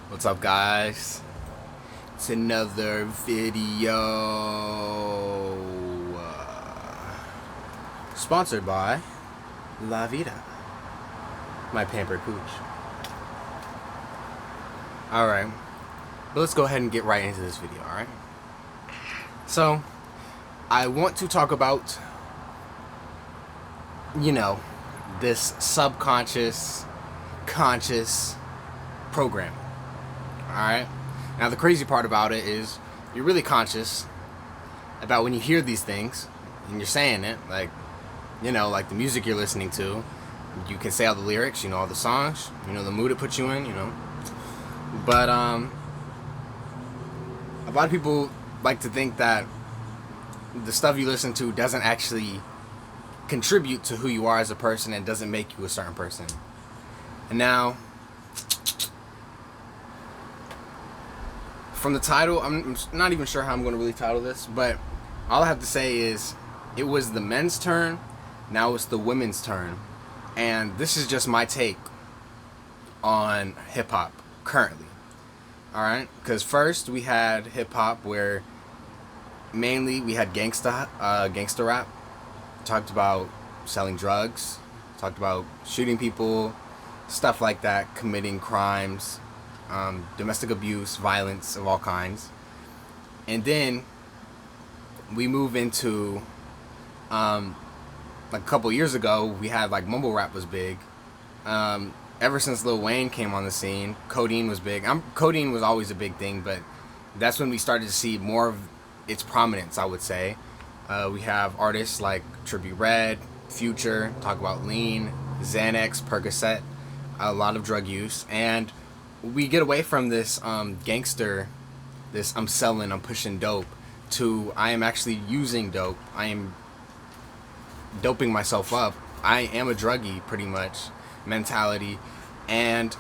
What's up, guys? It's another video sponsored by La Vida, my pampered pooch. Alright, but let's go ahead and get right into this video, alright? So, I want to talk about, this subconscious, conscious program. Alright? Now, the crazy part about it is you're really conscious about when you hear these things and you're saying it, like the music you're listening to. You can say all the lyrics, all the songs, the mood it puts you in, But, a lot of people like to think that the stuff you listen to doesn't actually contribute to who you are as a person and doesn't make you a certain person. And now, from the title, I'm not even sure how I'm going to really title this, but all I have to say is it was the men's turn, now it's the women's turn. And this is just my take on hip-hop currently. Alright? Because first we had hip-hop where mainly we had gangsta rap. Talked about selling drugs, talked about shooting people, stuff like that, committing crimes, domestic abuse, violence of all kinds. And then we move into like a couple years ago, we had like mumble rap was big. Ever since Lil Wayne came on the scene, codeine was big. Codeine was always a big thing, but that's when we started to see more of its prominence, I would say. We have artists like Trippie Redd, Future, talk about lean, Xanax, Percocet, a lot of drug use, and we get away from this gangster, this I'm selling, I'm pushing dope, to I am actually using dope, I am doping myself up, I am a druggie pretty much mentality. And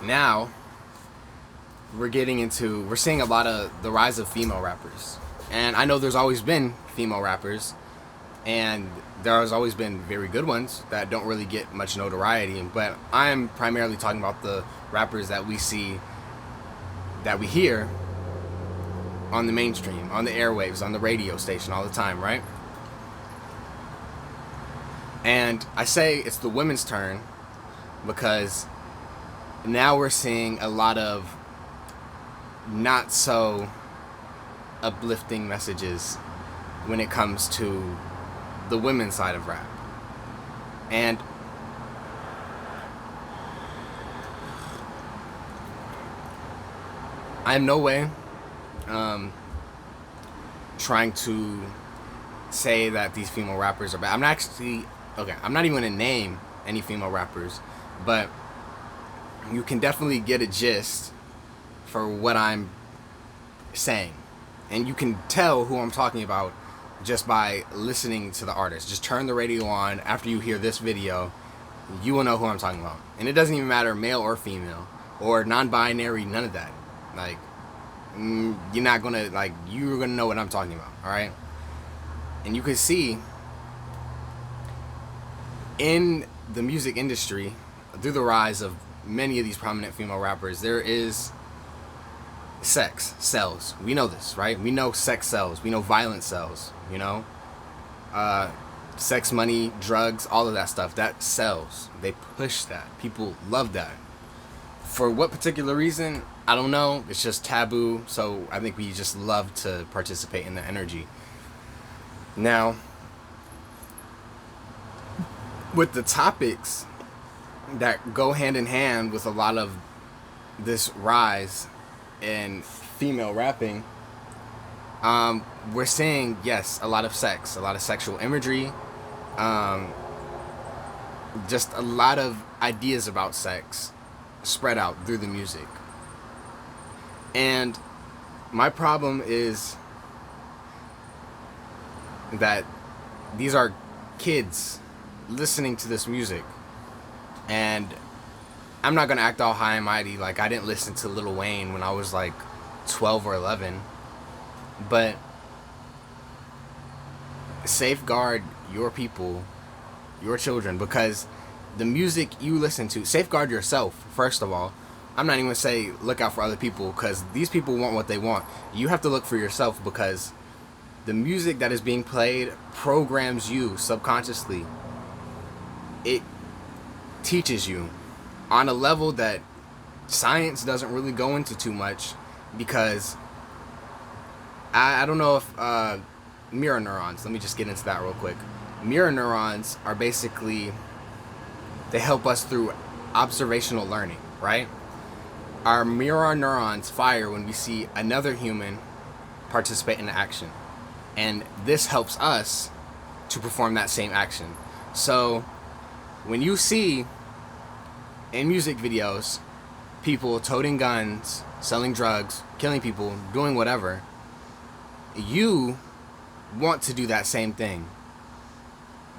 now we're seeing a lot of the rise of female rappers. And I know there's always been female rappers, and there has always been very good ones that don't really get much notoriety, but I'm primarily talking about the rappers that we see, that we hear on the mainstream, on the airwaves, on the radio station all the time, right? And I say it's the women's turn because now we're seeing a lot of not so uplifting messages when it comes to the women's side of rap. And I'm no way trying to say that these female rappers are bad. I'm not even going to name any female rappers, but you can definitely get a gist for what I'm saying. And you can tell who I'm talking about just by listening to the artist. Just turn the radio on after you hear this video. You will know who I'm talking about. And it doesn't even matter male or female or non-binary, none of that. Like, you're gonna know what I'm talking about, alright? And you can see in the music industry, through the rise of many of these prominent female rappers, there is sex sells. We know this, right? We know sex sells. We know violence sells, sex, money, drugs, all of that stuff, that sells. They push that. People love that. For what particular reason, I don't know. It's just taboo, so I think we just love to participate in the energy. Now, with the topics that go hand in hand with a lot of this rise in female rapping, we're seeing, yes, a lot of sex, a lot of sexual imagery, just a lot of ideas about sex spread out through the music. And my problem is that these are kids listening to this music, and I'm not gonna act all high and mighty like I didn't listen to Lil Wayne when I was like 12 or 11, but safeguard your people, your children, because the music you listen to, safeguard yourself first of all, I'm not even gonna say look out for other people, because these people want what they want. You have to look for yourself, because the music that is being played programs you subconsciously. It teaches you on a level that science doesn't really go into too much, because I don't know if mirror neurons, let me just get into that real quick. Mirror neurons are basically, they help us through observational learning, right? Our mirror neurons fire when we see another human participate in an action, and this helps us to perform that same action. So when you see in music videos people toting guns, selling drugs, killing people, doing whatever, you want to do that same thing,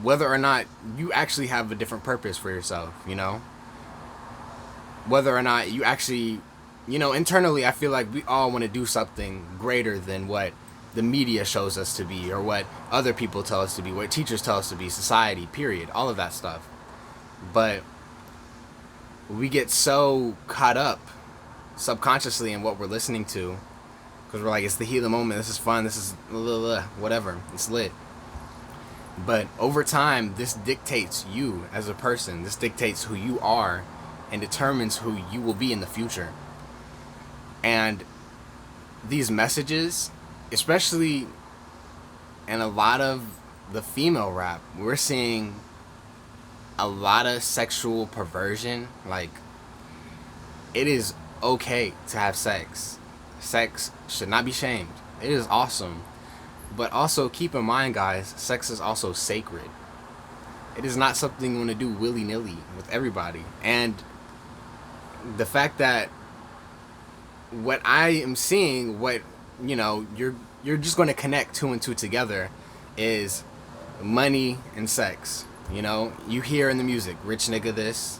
whether or not you actually have a different purpose for yourself, you know? Whether or not you actually, you know, internally, I feel like we all want to do something greater than what the media shows us to be, or what other people tell us to be, what teachers tell us to be, society, period, all of that stuff. But we get so caught up subconsciously in what we're listening to, because we're like, it's the heat of the moment, this is fun, this is whatever, it's lit. But over time, this dictates you as a person, this dictates who you are, and determines who you will be in the future. And these messages, especially in a lot of the female rap, we're seeing a lot of sexual perversion. Like, it is okay to have sex. Sex should not be shamed. It is awesome. But also keep in mind, guys, sex is also sacred. It is not something you want to do willy-nilly with everybody. And the fact that what I am seeing, what, you know, you're just going to connect two and two together, is money and sex. You know, you hear in the music, rich nigga this,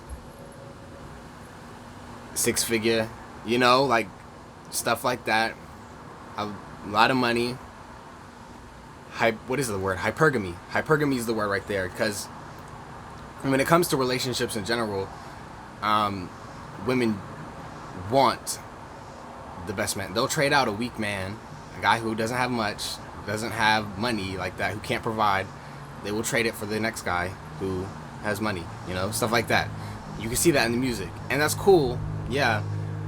six figure, you know, like stuff like that. A lot of money. What is the word? Hypergamy. Hypergamy is the word right there, because when it comes to relationships in general, women want the best man. They'll trade out a weak man, a guy who doesn't have much, doesn't have money like that, who can't provide. They will trade it for the next guy who has money, you know, stuff like that. You can see that in the music, and that's cool, yeah,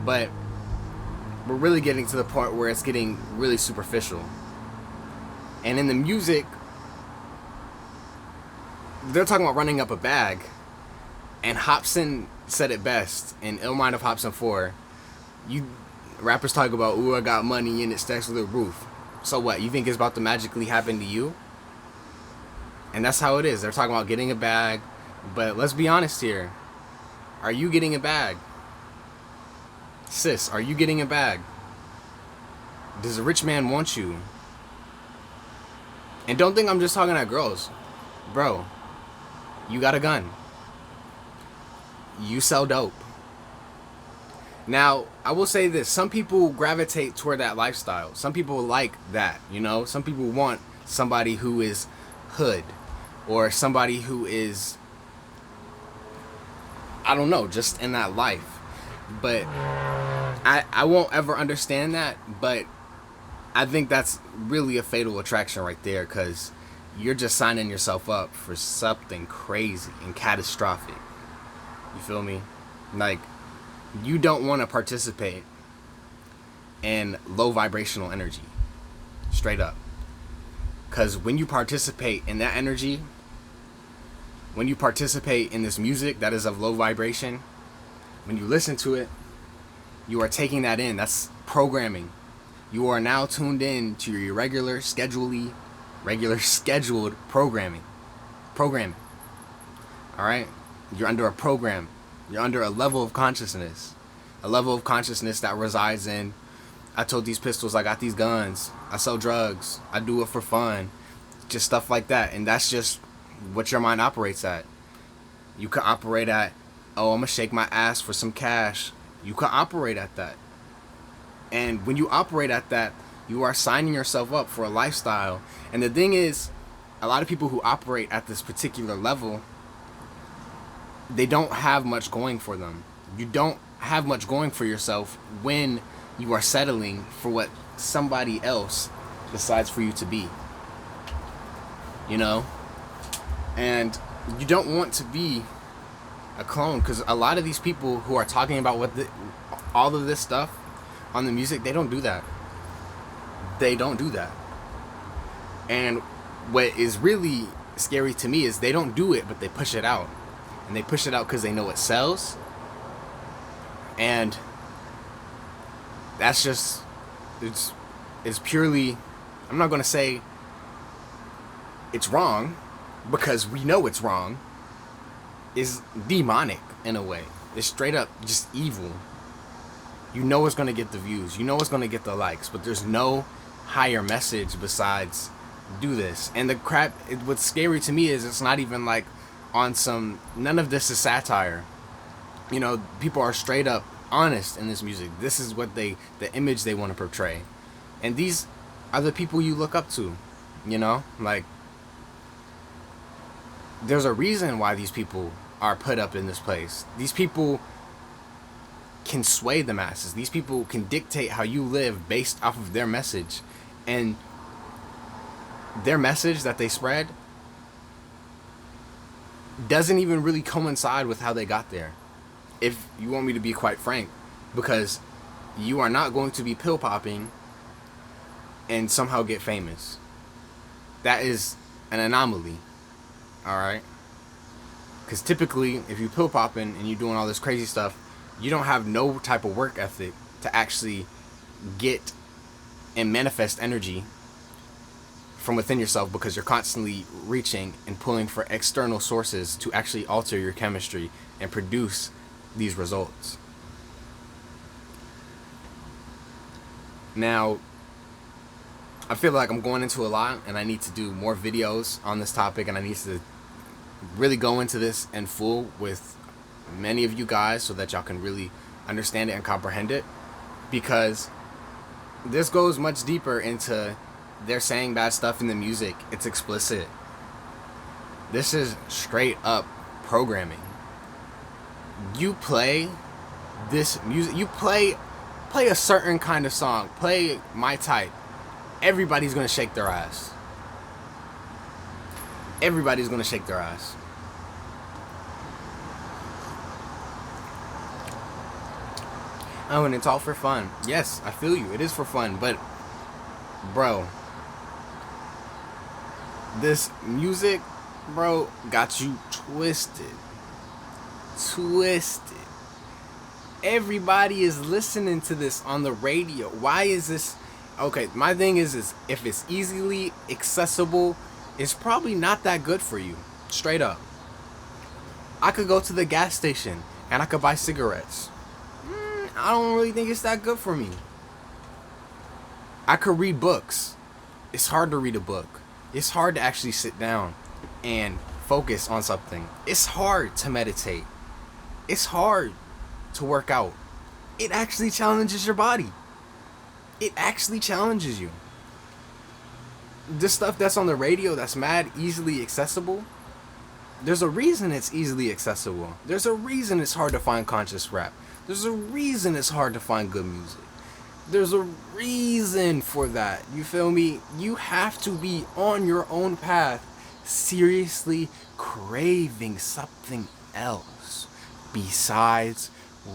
but we're really getting to the point where it's getting really superficial. And in the music, they're talking about running up a bag, and Hobson said it best in Ill Mind of Hobson 4. You rappers talk about, ooh, I got money and it stacks to the roof. So what, you think it's about to magically happen to you? And that's how it is. They're talking about getting a bag, but let's be honest here. Are you getting a bag? Sis, are you getting a bag? Does a rich man want you? And don't think I'm just talking at girls. Bro, you got a gun. You sell dope. Now, I will say this. Some people gravitate toward that lifestyle. Some people like that, you know? Some people want somebody who is hood, or somebody who is, I don't know, just in that life. But I won't ever understand that, but I think that's really a fatal attraction right there, because you're just signing yourself up for something crazy and catastrophic. You feel me? Like, you don't want to participate in low vibrational energy. Straight up. Because when you participate in that energy, when you participate in this music that is of low vibration, when you listen to it, you are taking that in. That's programming. You are now tuned in to your regular scheduled programming. Alright? You're under a program. You're under a level of consciousness. A level of consciousness that resides in, I told these pistols, I got these guns, I sell drugs, I do it for fun. Just stuff like that. And that's just what your mind operates at. You can operate at, oh, I'm going to shake my ass for some cash. You can operate at that. And when you operate at that, you are signing yourself up for a lifestyle. And the thing is, a lot of people who operate at this particular level, they don't have much going for them. You don't have much going for yourself when you are settling for what somebody else decides for you to be. You know? And you don't want to be a clone, because a lot of these people who are talking about all of this stuff on the music, they don't do that. They don't do that. And what is really scary to me is they don't do it, but they push it out. And they push it out because they know it sells. And that's just, it's purely, I'm not going to say it's wrong, because we know it's wrong. Is demonic in a way. It's straight up just evil. You know it's going to get the views. You know it's going to get the likes. But there's no higher message besides do this. And the crap, what's scary to me is it's not even like on some, none of this is satire. You know, people are straight up honest in this music. This is what the image they want to portray. And these are the people you look up to. You know, like, there's a reason why these people are put up in this place. These people can sway the masses. These people can dictate how you live based off of their message. And their message that they spread doesn't even really coincide with how they got there. If you want me to be quite frank. Because you are not going to be pill popping and somehow get famous. That is an anomaly. Alright? Because typically, if you pill popping and you're doing all this crazy stuff, you don't have no type of work ethic to actually get and manifest energy from within yourself, because you're constantly reaching and pulling for external sources to actually alter your chemistry and produce these results. Now, I feel like I'm going into a lot, and I need to do more videos on this topic, and I need to really go into this in full with many of you guys so that y'all can really understand it and comprehend it, because this goes much deeper into they're saying bad stuff in the music. It's explicit. This is straight up programming. You play this music, you play a certain kind of song, play my type, everybody's gonna shake their ass. Everybody's gonna shake their ass. Oh, and it's all for fun. Yes, I feel you. It is for fun, but bro, this music, bro, got you twisted. Everybody is listening to this on the radio. Why is this? Okay, my thing is if it's easily accessible, it's probably not that good for you. Straight up. I could go to the gas station and I could buy cigarettes. I don't really think it's that good for me. I could read books. It's hard to read a book. It's hard to actually sit down and focus on something. It's hard to meditate. It's hard to work out. It actually challenges your body. It actually challenges you. This stuff that's on the radio that's mad easily accessible, there's a reason it's easily accessible. There's a reason it's hard to find conscious rap. There's a reason it's hard to find good music. There's a reason for that. You feel me? You have to be on your own path, seriously craving something else besides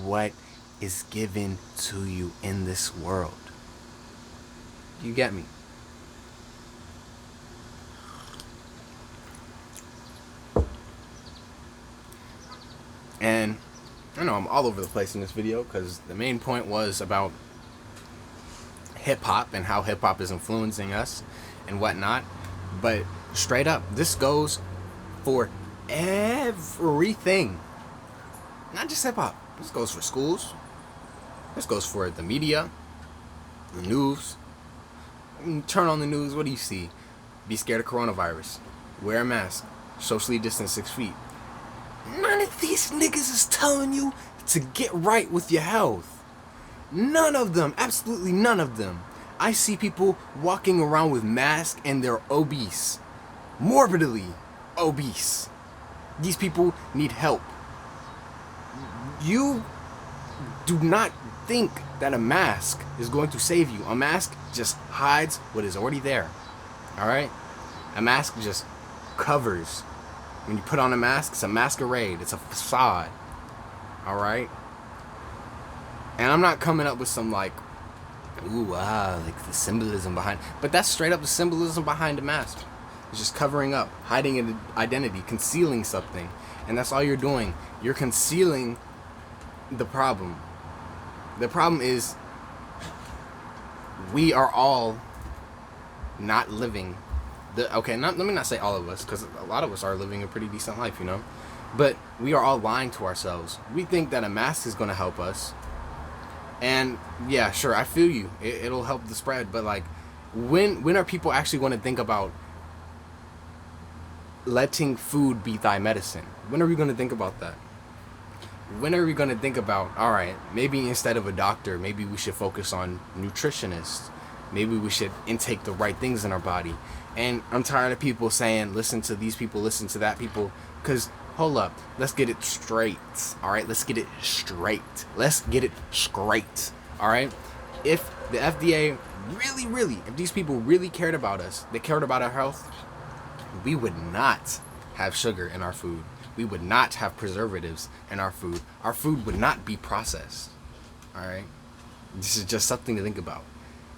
what is given to you in this world. You get me? And I know I'm all over the place in this video because the main point was about hip-hop and how hip-hop is influencing us and whatnot. But straight up, this goes for everything. Not just hip-hop. This goes for schools. This goes for the media, the news. You turn on the news, what do you see? Be scared of coronavirus. Wear a mask. Socially distance 6 feet. None of these niggas is telling you to get right with your health. None of them. Absolutely none of them. I see people walking around with masks and they're obese. Morbidly obese. These people need help. You Do not think that a mask is going to save you. A mask just hides what is already there. All right? A mask just covers. When you put on a mask, it's a masquerade. It's a facade. All right? And I'm not coming up with some like, ooh, like the symbolism behind. But that's straight up the symbolism behind a mask. It's just covering up, hiding an identity, concealing something. And that's all you're doing. You're concealing the problem. The problem is we are all not living let me not say all of us, because a lot of us are living a pretty decent life, you know, but we are all lying to ourselves. We think that a mask is going to help us, and yeah, sure, I feel you, it'll help the spread, but like, when are people actually going to think about letting food be thy medicine? When are we going to think about that? When are we going to think about, all right, maybe instead of a doctor, maybe we should focus on nutritionists. Maybe we should intake the right things in our body. And I'm tired of people saying, listen to these people, listen to that people. Because, hold up, let's get it straight. All right, let's get it straight. Let's get it straight. All right? If the FDA if these people really cared about us, they cared about our health, we would not have sugar in our food. We would not have preservatives in our food. Our food would not be processed. All right? This is just something to think about.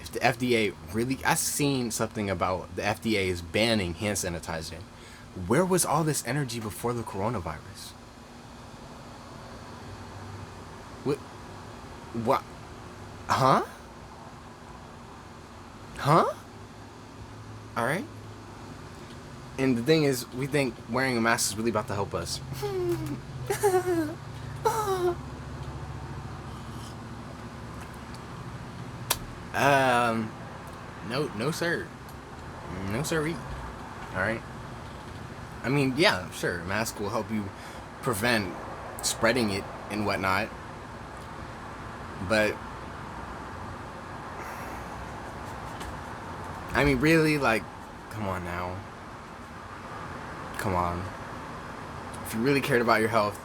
If the FDA really... I've seen something about the FDA is banning hand sanitizer. Where was all this energy before the coronavirus? What? Huh? All right? And the thing is, we think wearing a mask is really about to help us. No sir. No sirree. Alright? I mean, yeah, sure, a mask will help you prevent spreading it and whatnot. But, I mean, really, like, come on now. Come on. If you really cared about your health,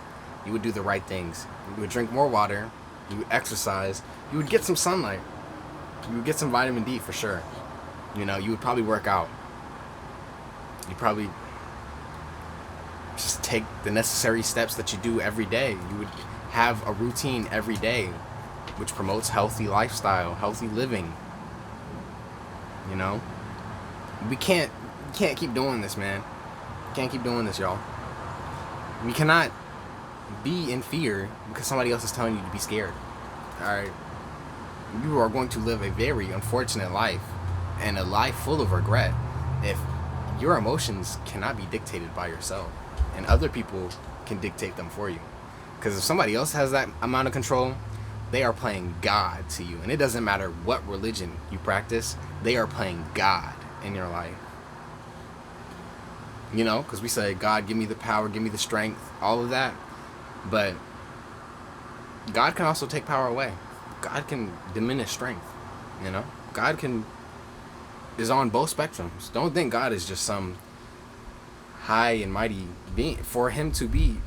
you would do the right things. You would drink more water. You would exercise. You would get some sunlight. You would get some vitamin D for sure. You know, you would probably work out. You'd probably just take the necessary steps that you do every day. You would have a routine every day which promotes healthy lifestyle, healthy living. You know? We can't keep doing this, man. Can't keep doing this, y'all. We cannot be in fear because somebody else is telling you to be scared. Alright? You are going to live a very unfortunate life and a life full of regret if your emotions cannot be dictated by yourself and other people can dictate them for you. Because if somebody else has that amount of control, they are playing God to you. And it doesn't matter what religion you practice, they are playing God in your life. You know, because we say, God, give me the power, give me the strength, all of that. But God can also take power away. God can diminish strength, you know? God is on both spectrums. Don't think God is just some high and mighty being. For him to be,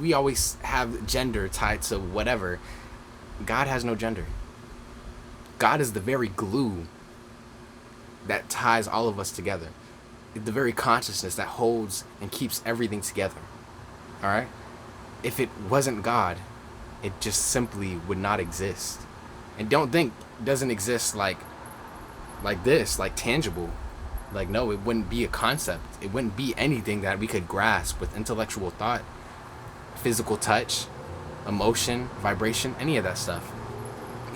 we always have gender tied to whatever. God has no gender. God is the very glue that ties all of us together. The very consciousness that holds and keeps everything together. All right? If it wasn't God, it just simply would not exist. And don't think it doesn't exist like this, like tangible. Like, no, it wouldn't be a concept. It wouldn't be anything that we could grasp with intellectual thought, physical touch, emotion, vibration, any of that stuff.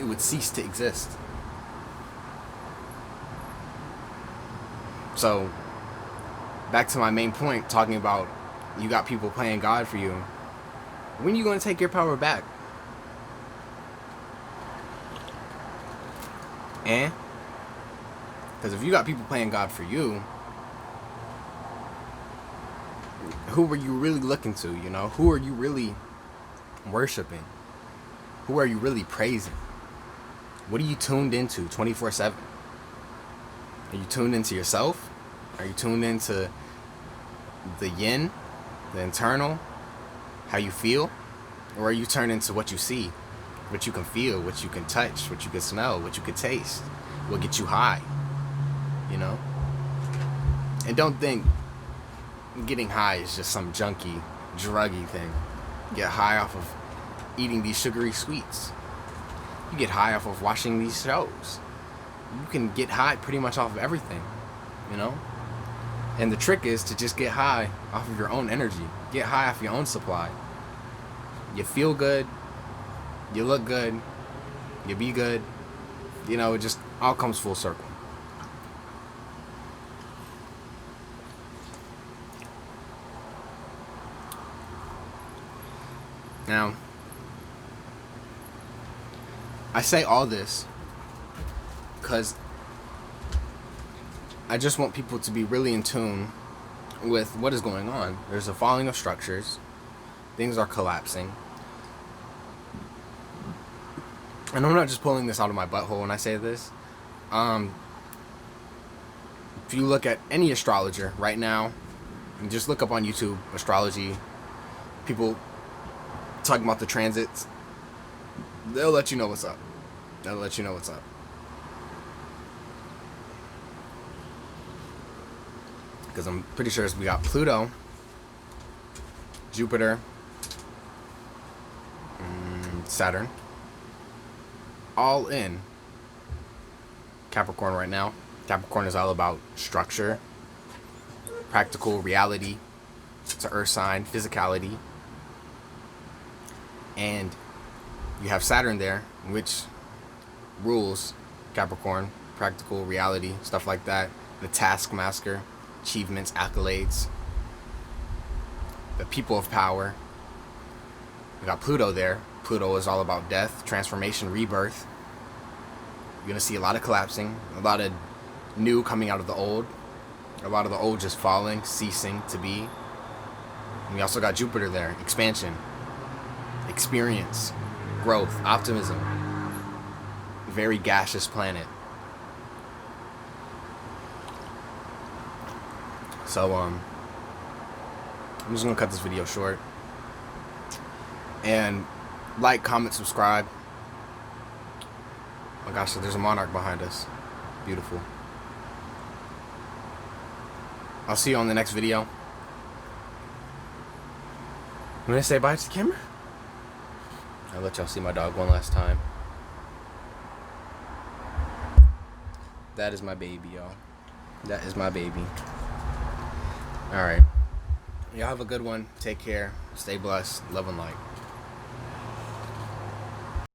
It would cease to exist. So, back to my main point, talking about you got people playing God for you. When are you going to take your power back? Because if you got people playing God for you, who are you really looking to, you know? Who are you really worshiping? Who are you really praising? What are you tuned into 24/7? Are you tuned into yourself? Are you tuned into the yin, the internal, how you feel? Or you turn into what you see, what you can feel, what you can touch, what you can smell, what you can taste, what gets you high, you know? And don't think getting high is just some junky, druggy thing. Get high off of eating these sugary sweets. You get high off of watching these shows. You can get high pretty much off of everything, you know? And the trick is to just get high off of your own energy. Get high off your own supply. You feel good. You look good. You be good. You know, it just all comes full circle. Now, I say all this because I just want people to be really in tune with what is going on. There's a falling of structures. Things are collapsing. And I'm not just pulling this out of my butthole when I say this. If you look at any astrologer right now, and just look up on YouTube, astrology, people talking about the transits, they'll let you know what's up. They'll let you know what's up. Because I'm pretty sure we got Pluto, Jupiter, Saturn, all in Capricorn right now. Capricorn is all about structure, practical reality. It's an earth sign, physicality. And you have Saturn there, which rules Capricorn, practical reality, stuff like that. The taskmaster, achievements, accolades, the people of power. We got Pluto there. Pluto is all about death, transformation, rebirth. You're going to see a lot of collapsing, a lot of new coming out of the old, a lot of the old just falling, ceasing to be. And we also got Jupiter there, expansion, experience, growth, optimism. Very gaseous planet. So, I'm just going to cut this video short. And like, comment, subscribe. Oh my gosh, there's a monarch behind us. Beautiful. I'll see you on the next video. I'm going to say bye to the camera. I'll let y'all see my dog one last time. That is my baby, y'all. That is my baby. Alright. Y'all have a good one. Take care. Stay blessed. Love and light.